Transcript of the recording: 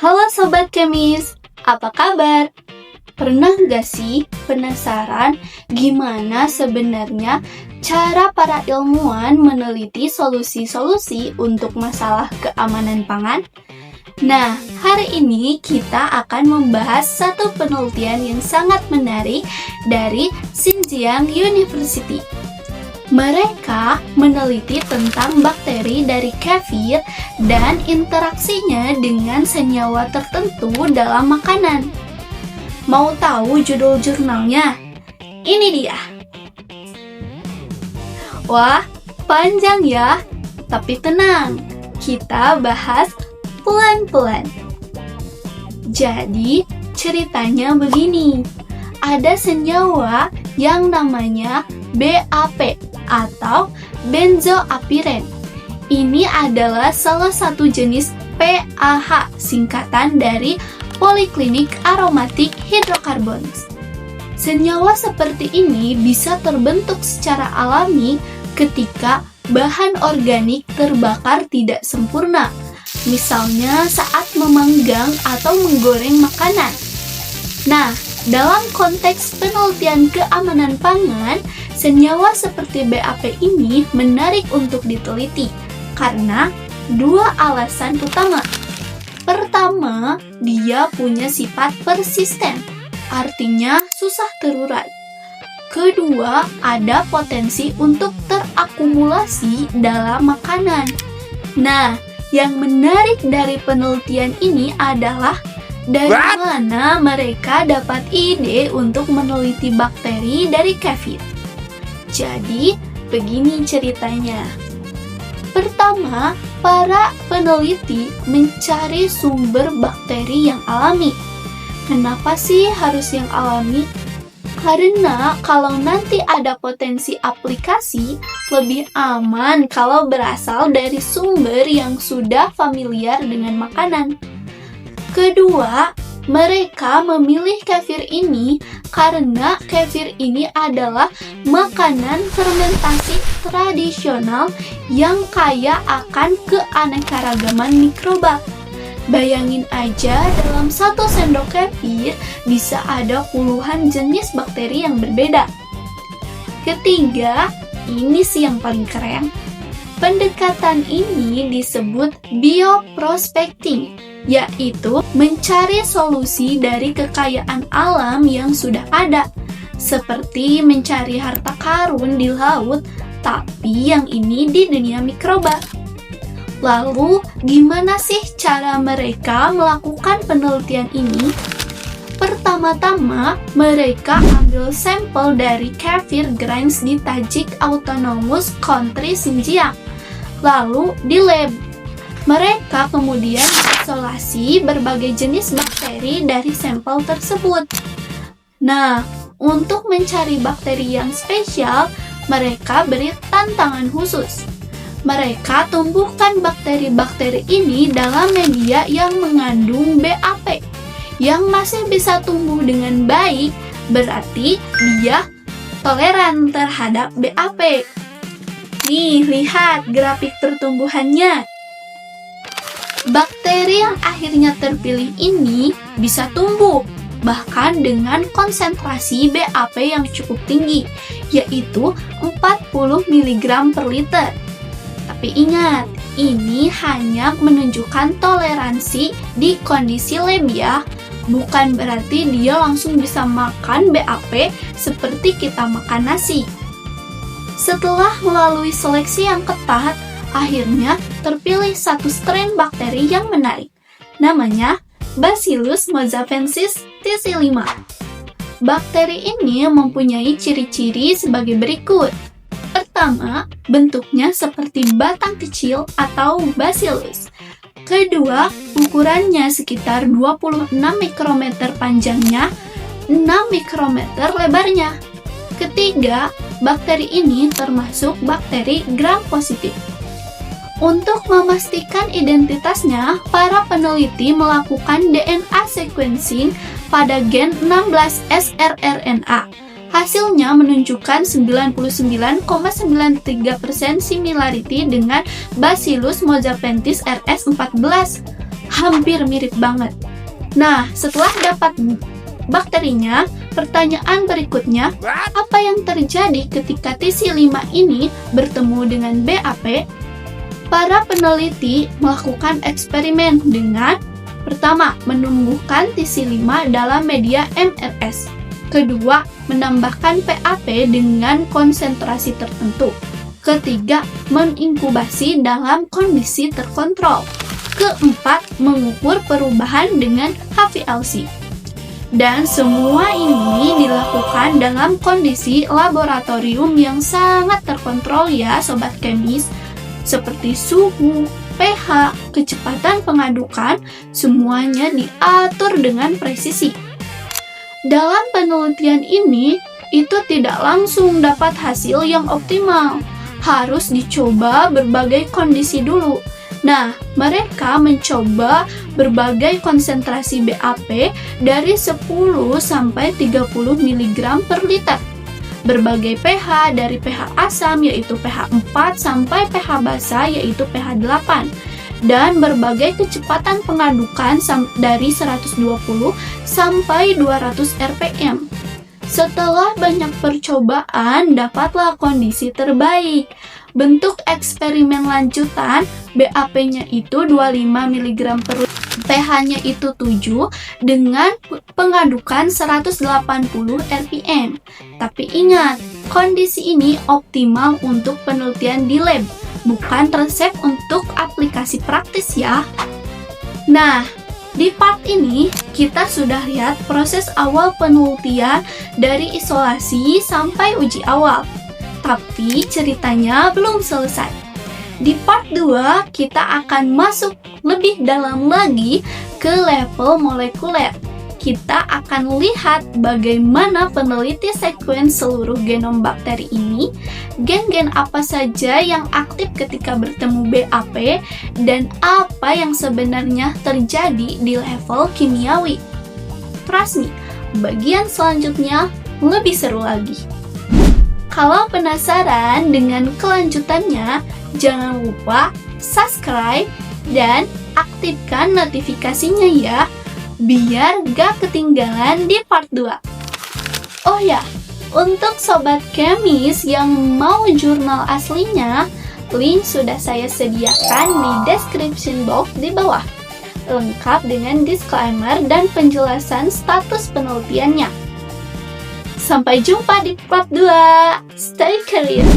Halo Sobat Kemis, apa kabar? Pernah gak sih penasaran gimana sebenarnya cara para ilmuwan meneliti solusi-solusi untuk masalah keamanan pangan? Nah, hari ini kita akan membahas satu penelitian yang sangat menarik dari Xinjiang University. Mereka meneliti tentang bakteri dari kefir dan interaksinya dengan senyawa tertentu dalam makanan. Mau tahu judul jurnalnya? Ini dia. Wah, panjang ya. Tapi tenang, kita bahas pelan-pelan. Jadi, ceritanya begini. Ada senyawa yang namanya BAP atau benzoapiren. Ini adalah salah satu jenis PAH, singkatan dari poliklinik aromatik hidrokarbons. Senyawa seperti ini bisa terbentuk secara alami ketika bahan organik terbakar tidak sempurna, misalnya saat memanggang atau menggoreng makanan. Nah, dalam konteks penelitian keamanan pangan, senyawa seperti BAP ini menarik untuk diteliti karena dua alasan utama. Pertama, dia punya sifat persisten, artinya susah terurai. Kedua, ada potensi untuk terakumulasi dalam makanan. Nah, yang menarik dari penelitian ini adalah dari mana mereka dapat ide untuk meneliti bakteri dari kefir. Jadi, begini ceritanya. Pertama, para peneliti mencari sumber bakteri yang alami. Kenapa sih harus yang alami? Karena kalau nanti ada potensi aplikasi, lebih aman kalau berasal dari sumber yang sudah familiar dengan makanan. Kedua, mereka memilih kefir ini karena kefir ini adalah makanan fermentasi tradisional yang kaya akan keanekaragaman mikroba. Bayangin aja, dalam satu sendok kefir bisa ada puluhan jenis bakteri yang berbeda. Ketiga, ini sih yang paling keren. Pendekatan ini disebut bioprospecting, yaitu mencari solusi dari kekayaan alam yang sudah ada, seperti mencari harta karun di laut, tapi yang ini di dunia mikroba. Lalu, gimana sih cara mereka melakukan penelitian ini? Pertama-tama, mereka ambil sampel dari kefir grains di Tajik Autonomous Country Xinjiang, lalu di lab. Mereka kemudian mengisolasi berbagai jenis bakteri dari sampel tersebut. Nah, untuk mencari bakteri yang spesial, mereka beri tantangan khusus. Mereka tumbuhkan bakteri-bakteri ini dalam media yang mengandung BAP, yang masih bisa tumbuh dengan baik, berarti dia toleran terhadap BAP. Nih, lihat grafik pertumbuhannya. Bakteri yang akhirnya terpilih ini bisa tumbuh, bahkan dengan konsentrasi BAP yang cukup tinggi, yaitu 40 mg per liter. Tapi ingat, ini hanya menunjukkan toleransi di kondisi lab ya, bukan berarti dia langsung bisa makan BAP seperti kita makan nasi. Setelah melalui seleksi yang ketat, akhirnya terpilih satu strain bakteri yang menarik. Namanya Bacillus mozavensis TC5. Bakteri ini mempunyai ciri-ciri sebagai berikut. Pertama, bentuknya seperti batang kecil atau bacillus. Kedua, ukurannya sekitar 26 mikrometer panjangnya, 6 mikrometer lebarnya. Ketiga, bakteri ini termasuk bakteri gram positif. Untuk memastikan identitasnya, para peneliti melakukan DNA sequencing pada gen 16 srRNA. Hasilnya menunjukkan 99,93% similarity dengan Bacillus mozavensis RS14. hampir mirip banget. Nah, setelah dapat bakterinya, pertanyaan berikutnya, apa yang terjadi ketika TC5 ini bertemu dengan BAP? Para peneliti melakukan eksperimen dengan pertama, menumbuhkan TC5 dalam media MRS. Kedua, menambahkan PAP dengan konsentrasi tertentu. Ketiga, menginkubasi dalam kondisi terkontrol. Keempat, mengukur perubahan dengan HPLC. Dan semua ini dilakukan dalam kondisi laboratorium yang sangat terkontrol ya Sobat Kemis, seperti suhu, pH, kecepatan pengadukan, semuanya diatur dengan presisi. Dalam penelitian ini, itu tidak langsung dapat hasil yang optimal. Harus dicoba berbagai kondisi dulu. Nah, mereka mencoba berbagai konsentrasi BAP dari 10 sampai 30 mg per liter. Berbagai pH dari pH asam yaitu pH 4 sampai pH basa yaitu pH 8. Dan berbagai kecepatan pengadukan dari 120 sampai 200 rpm. Setelah banyak percobaan, dapatlah kondisi terbaik. Bentuk eksperimen lanjutan, BAP-nya itu 25 mg per liter, pH-nya itu 7 dengan pengadukan 180 rpm. Tapi ingat, kondisi ini optimal untuk penelitian di lab, bukan resep untuk aplikasi praktis ya. Nah, di part ini kita sudah lihat proses awal penelitian dari isolasi sampai uji awal. Tapi ceritanya belum selesai. Di part 2 kita akan masuk lebih dalam lagi ke level molekuler. Kita akan lihat bagaimana peneliti sekuens seluruh genom bakteri ini, gen-gen apa saja yang aktif ketika bertemu BAP, dan apa yang sebenarnya terjadi di level kimiawi. Trust me, bagian selanjutnya lebih seru lagi. Kalau penasaran dengan kelanjutannya, jangan lupa subscribe dan aktifkan notifikasinya ya, biar gak ketinggalan di part 2. Oh ya, untuk Sobat Kemis yang mau jurnal aslinya, link sudah saya sediakan di description box di bawah, lengkap dengan disclaimer dan penjelasan status penelitiannya. Sampai jumpa di part 2. Stay curious!